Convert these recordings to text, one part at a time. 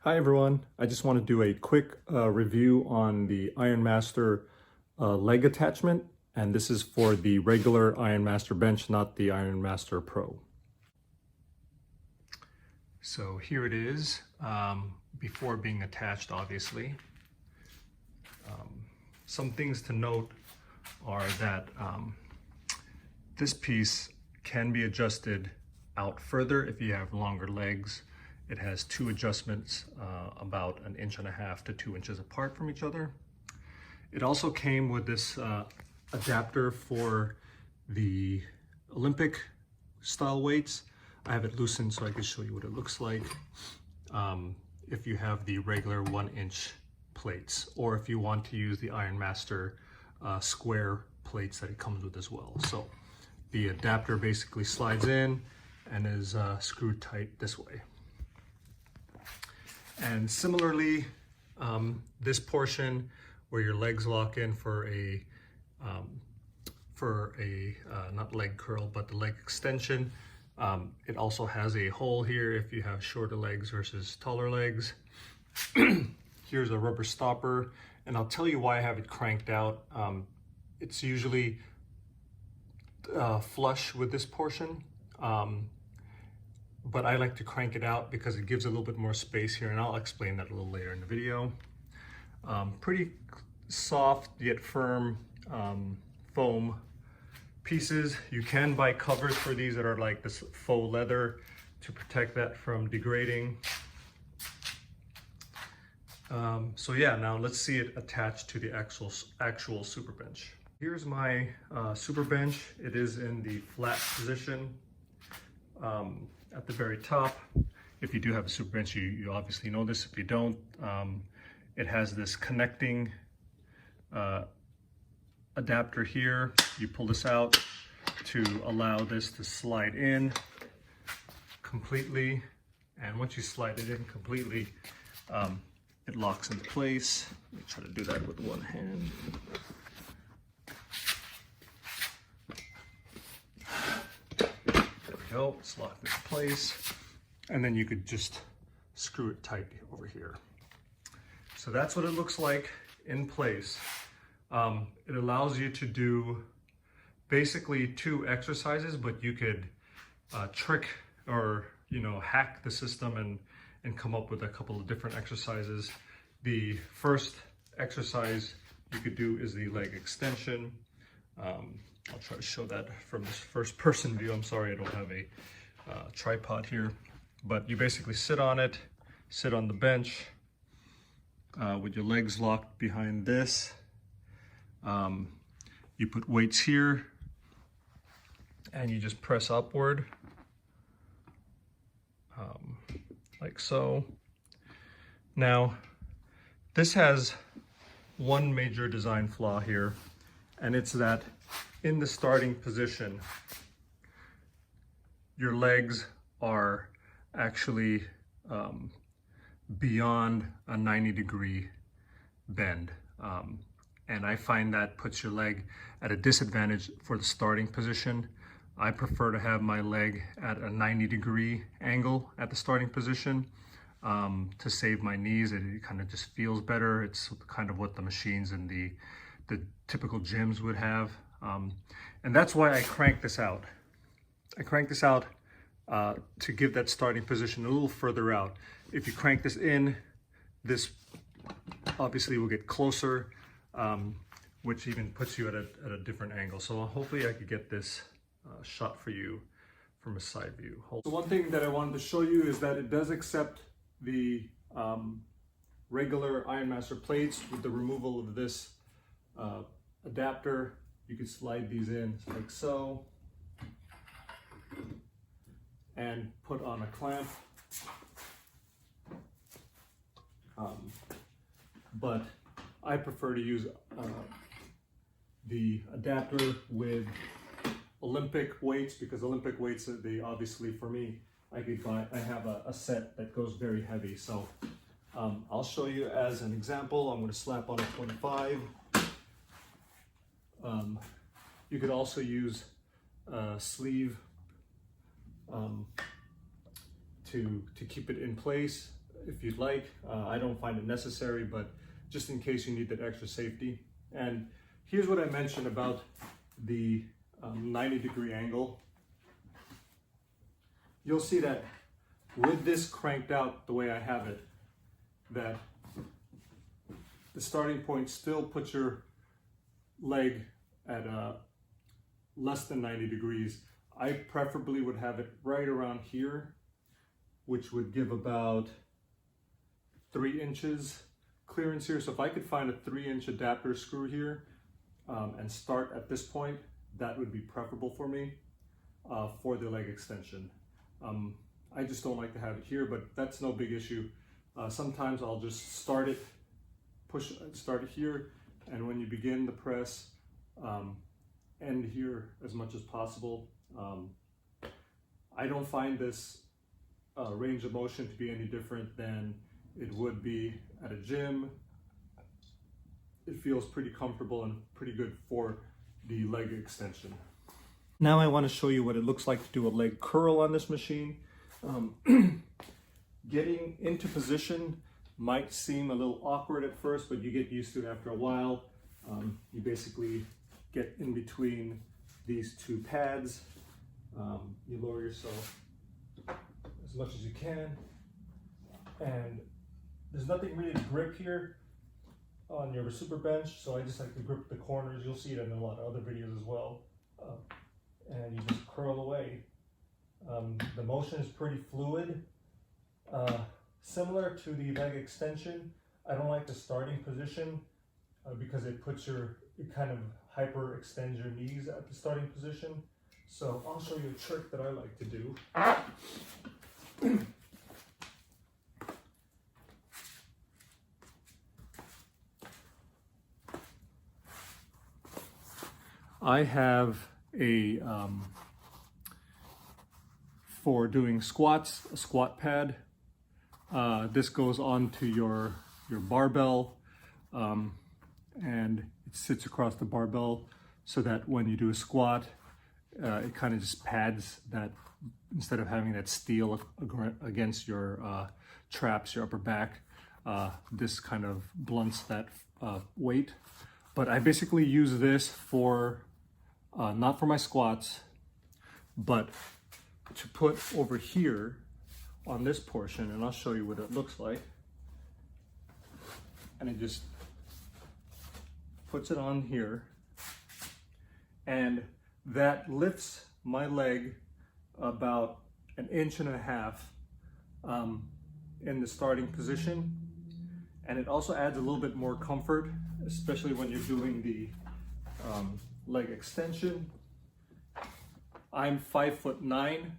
Hi everyone, I just want to do a quick review on the Ironmaster leg attachment, and this is for the regular Ironmaster Bench, not the Ironmaster Pro. So here it is, before being attached obviously. Some things to note are that this piece can be adjusted out further if you have longer legs. It has two adjustments about 1.5 inches to 2 inches apart from each other. It also came with this adapter for the Olympic style weights. I have it loosened so I can show you what it looks like if you have the regular 1-inch plates, or if you want to use the Ironmaster square plates that it comes with as well. So the adapter basically slides in and is screwed tight this way. And similarly, this portion where your legs lock in for a not leg curl, but the leg extension, it also has a hole here if you have shorter legs versus taller legs. Here's a rubber stopper, and I'll tell you why I have it cranked out. It's usually flush with this portion. But I like to crank it out because it gives a little bit more space here, and I'll explain that a little later in the video. Pretty soft yet firm foam pieces. You can buy covers for these that are like this faux leather to protect that from degrading. So yeah, now let's see it attached to the actual super bench. Here's my super bench. It is in the flat position. At the very top. If you do have a super bench, you obviously know this. If you don't, it has this connecting adapter here. You pull this out to allow this to slide in completely, and once you slide it in completely, it locks into place. Let me try to do that with one hand. It's locked into place, and then you could just screw it tight over here. So that's what it looks like in place. It allows you to do basically 2 exercises, but you could trick or hack the system and come up with a couple of different exercises. The first exercise you could do is the leg extension. I'll try to show that from this first person view. I'm sorry I don't have a tripod here, but you basically sit on it, sit on the bench with your legs locked behind this. You put weights here and you just press upward like so. Now this has one major design flaw here, and it's that in the starting position, your legs are actually beyond a 90-degree bend. And I find that puts your leg at a disadvantage for the starting position. I prefer to have my leg at a 90-degree angle at the starting position to save my knees. It kind of just feels better. It's kind of what the machines and the typical gyms would have. And that's why I crank this out. I crank this out to give that starting position a little further out. If you crank this in, this obviously will get closer, which even puts you at a different angle. So hopefully I could get this shot for you from a side view. So one thing that I wanted to show you is that it does accept the regular Ironmaster plates with the removal of this adapter. You can slide these in like so and put on a clamp. But I prefer to use the adapter with Olympic weights, because Olympic weights, they obviously, for me, I have a set that goes very heavy. So I'll show you as an example. I'm going to slap on a 25. You could also use a sleeve to keep it in place. if you'd like. I don't find it necessary, but just in case you need that extra safety. And here's what I mentioned about the 90-degree angle. You'll see that with this cranked out the way I have it, that the starting point still puts your leg at less than 90 degrees. I preferably would have it right around here, which would give about 3 inches clearance here. So if I could find a 3-inch adapter screw here and start at this point, that would be preferable for me for the leg extension. I just don't like to have it here, but that's no big issue. Sometimes I'll just start it here, and when you begin the press, end here as much as possible. I don't find this range of motion to be any different than it would be at a gym. It feels pretty comfortable and pretty good for the leg extension. Now I want to show you what it looks like to do a leg curl on this machine. Getting into position might seem a little awkward at first, but you get used to it after a while. You basically get in between these 2 pads. You lower yourself as much as you can, and there's nothing really to grip here on your super bench, so I just like to grip the corners. You'll see it in a lot of other videos as well. And you just curl away. The motion is pretty fluid. Similar to the leg extension, I don't like the starting position because it kind of hyper extends your knees at the starting position. So I'll show you a trick that I like to do. I have for doing squats, a squat pad. This goes onto your barbell, and it sits across the barbell so that when you do a squat, it kind of just pads that, instead of having that steel against your traps, your upper back, this kind of blunts that weight. But I basically use this for, not for my squats, but to put over here on this portion, and I'll show you what it looks like. And it just puts it on here, and that lifts my leg about 1.5 inches in the starting position, and it also adds a little bit more comfort, especially when you're doing the leg extension. I'm 5'9",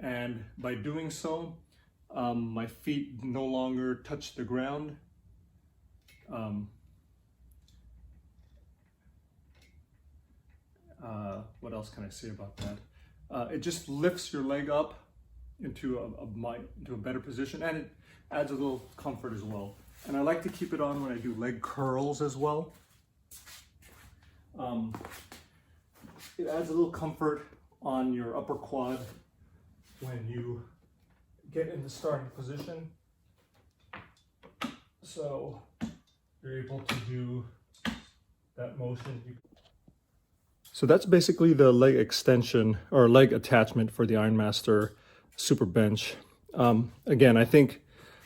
and by doing so, my feet no longer touch the ground. What else can I say about that? It just lifts your leg up into a better position, and it adds a little comfort as well. And I like to keep it on when I do leg curls as well. It adds a little comfort on your upper quad when you get in the starting position, so you're able to do that motion. So that's basically the leg extension or leg attachment for the Ironmaster Super Bench. Again, I think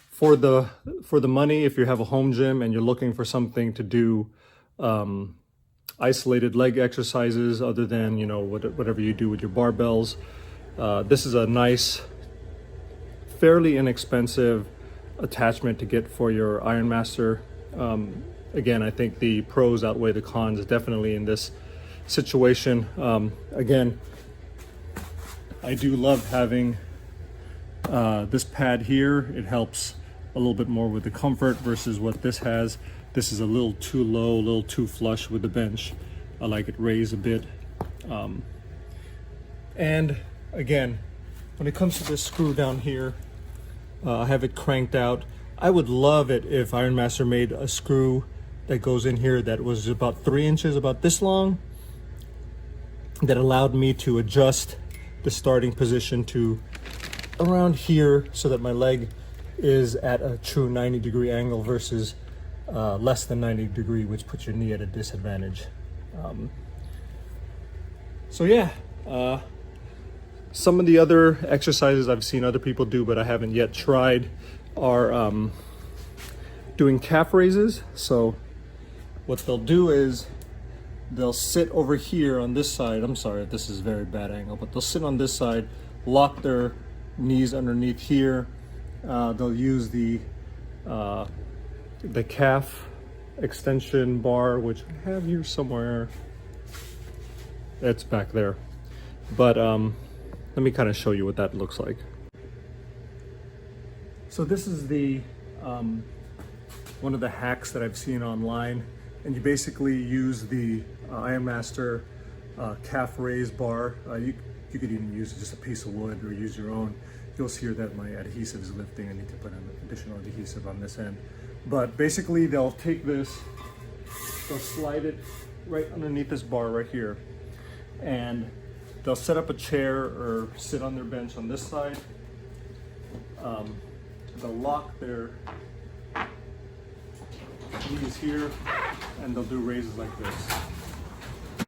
for the money, if you have a home gym and you're looking for something to do isolated leg exercises other than, you know, whatever you do with your barbells, this is a nice, fairly inexpensive attachment to get for your Ironmaster. Again, I think the pros outweigh the cons definitely in this situation. Again, I do love having this pad here. It helps a little bit more with the comfort versus what this has. This is a little too low, a little too flush with the bench. I like it raised a bit. And again, when it comes to this screw down here, I have it cranked out. I would love it if Ironmaster made a screw that goes in here that was about 3 inches, about this long, that allowed me to adjust the starting position to around here so that my leg is at a true 90-degree angle versus less than 90 degree, which puts your knee at a disadvantage. So yeah, some of the other exercises I've seen other people do, but I haven't yet tried, are doing calf raises. So what they'll do is they'll sit over here on this side. I'm sorry if this is a very bad angle, but they'll sit on this side, lock their knees underneath here. They'll use the calf extension bar, which I have here somewhere. It's back there. But let me kind of show you what that looks like. So this is the one of the hacks that I've seen online, and you basically use the Ironmaster calf raise bar. You could even use just a piece of wood or use your own. You'll see here that my adhesive is lifting. I need to put an additional adhesive on this end. But basically they'll take this, they'll slide it right underneath this bar right here, and they'll set up a chair or sit on their bench on this side. They'll lock their knees here, and they'll do raises like this.